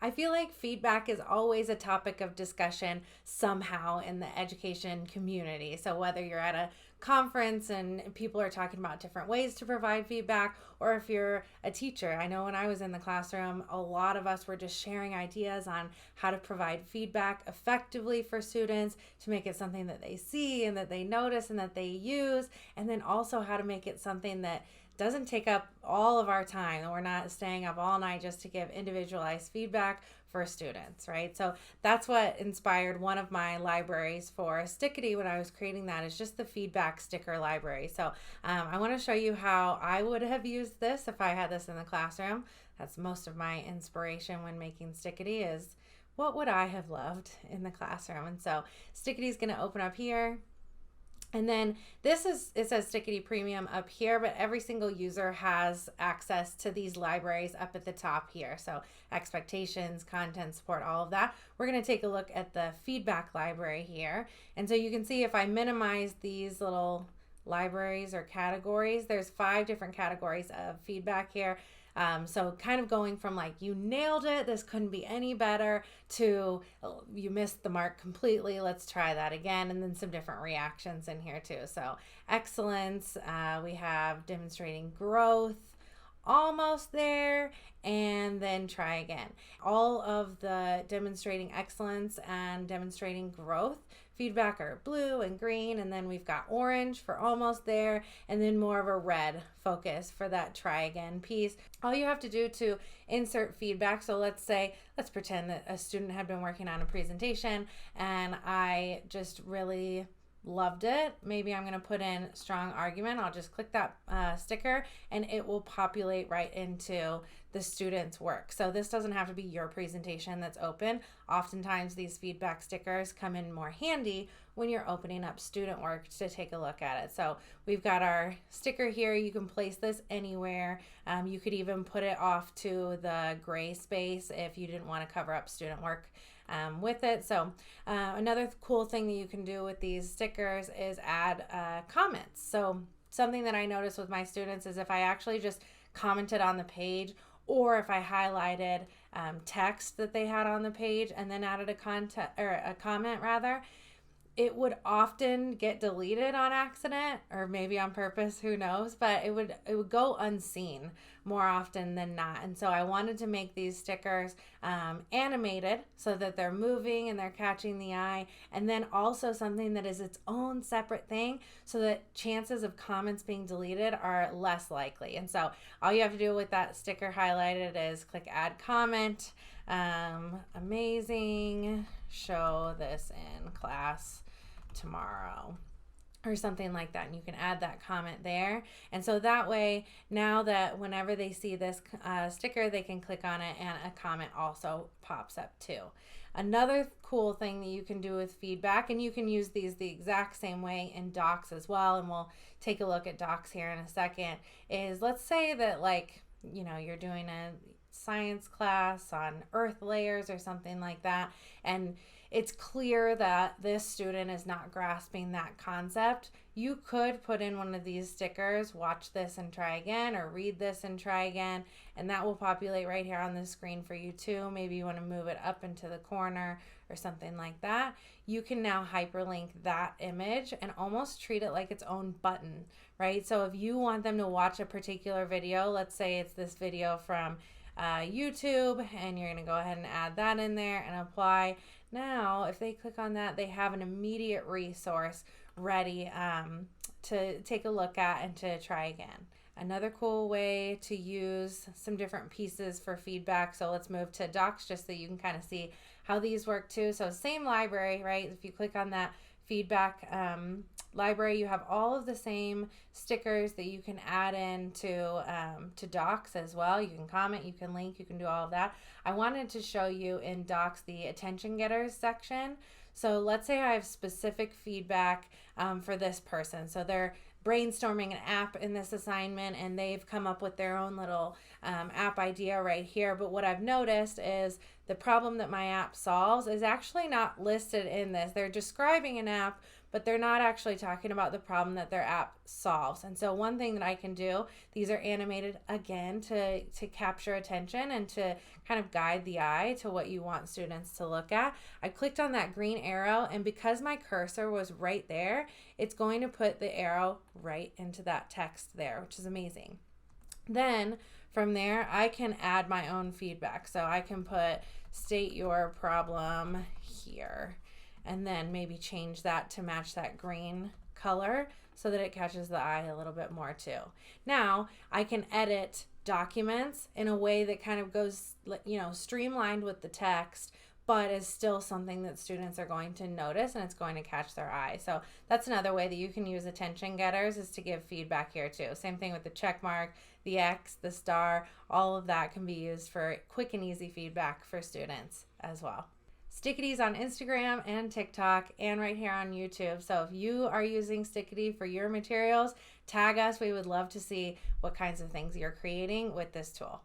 I feel like feedback is always a topic of discussion somehow in the education community. So whether you're at a conference and people are talking about different ways to provide feedback, or if you're a teacher, I know when I was in the classroom, a lot of us were just sharing ideas on how to provide feedback effectively for students to make it something that they see and that they notice and that they use, and then also how to make it something that doesn't take up all of our time, and we're not staying up all night just to give individualized feedback for students, right? So that's what inspired one of my libraries for Stickity when I was creating that, is just the feedback sticker library. So I want to show you how I would have used this if I had this in the classroom. That's most of my inspiration when making Stickity, is what would I have loved in the classroom. And so Stickity is going to open up here. And then it says Stickity Premium up here, but every single user has access to these libraries up at the top here. So expectations, content support, all of that. We're going to take a look at the feedback library here. And so you can see if I minimize these little libraries or categories, there's 5 different categories of feedback here. So kind of going from like, you nailed it, this couldn't be any better, to you missed the mark completely, let's try that again, and then some different reactions in here too. So excellence, we have demonstrating growth, almost there, and then try again. All of the demonstrating excellence and demonstrating growth feedback are blue and green, and then we've got orange for almost there, and then more of a red focus for that try again piece. All you have to do to insert feedback, so let's pretend that a student had been working on a presentation and I just really loved it. Maybe I'm going to put in strong argument. I'll just click that sticker and it will populate right into the student's work. So this doesn't have to be your presentation that's open. Oftentimes these feedback stickers come in more handy when you're opening up student work to take a look at it. So we've got our sticker here. You can place this anywhere. You could even put it off to the gray space if you didn't want to cover up student work with it. So another cool thing that you can do with these stickers is add comments. So something that I noticed with my students is if I actually just commented on the page, or if I highlighted text that they had on the page and then added a comment rather, it would often get deleted on accident, or maybe on purpose, who knows, but it would go unseen more often than not. And so I wanted to make these stickers animated so that they're moving and they're catching the eye, and then also something that is its own separate thing so that chances of comments being deleted are less likely. And so all you have to do with that sticker highlighted is click add comment. Amazing, show this in class tomorrow, or something like that, and you can add that comment there. And so that way, now that whenever they see this sticker, they can click on it and a comment also pops up too. Another cool thing that you can do with feedback, and you can use these the exact same way in docs as well, and we'll take a look at docs here in a second, is let's say that, like, you know, you're doing a science class on earth layers or something like that, and it's clear that this student is not grasping that concept. You could put in one of these stickers, watch this and try again, or read this and try again, and that will populate right here on the screen for you too. Maybe you want to move it up into the corner or something like that. You can now hyperlink that image and almost treat it like its own button, right? So if you want them to watch a particular video, let's say it's this video from YouTube, and you're going to go ahead and add that in there and apply. Now, if they click on that, they have an immediate resource ready to take a look at and to try again. Another cool way to use some different pieces for feedback. So let's move to docs just so you can kind of see how these work too. So same library, right? If you click on that feedback library, you have all of the same stickers that you can add in to docs as well. You can comment, you can link, you can do all of that. I wanted to show you in docs the attention getters section. So let's say I have specific feedback for this person. So they're brainstorming an app in this assignment, and they've come up with their own little app idea right here. But what I've noticed is the problem that my app solves is actually not listed in this. They're describing an app, but they're not actually talking about the problem that their app solves. And so one thing that I can do, these are animated again to capture attention and to kind of guide the eye to what you want students to look at. I clicked on that green arrow, and because my cursor was right there, it's going to put the arrow right into that text there, which is amazing. Then from there, I can add my own feedback. So I can put state your problem here, and then maybe change that to match that green color so that it catches the eye a little bit more too. Now I can edit documents in a way that kind of goes, streamlined with the text, but is still something that students are going to notice and it's going to catch their eye. So that's another way that you can use attention getters, is to give feedback here too. Same thing with the check mark, the X, the star, all of that can be used for quick and easy feedback for students as well. Stickity's on Instagram and TikTok and right here on YouTube. So if you are using Stickity for your materials, tag us. We would love to see what kinds of things you're creating with this tool.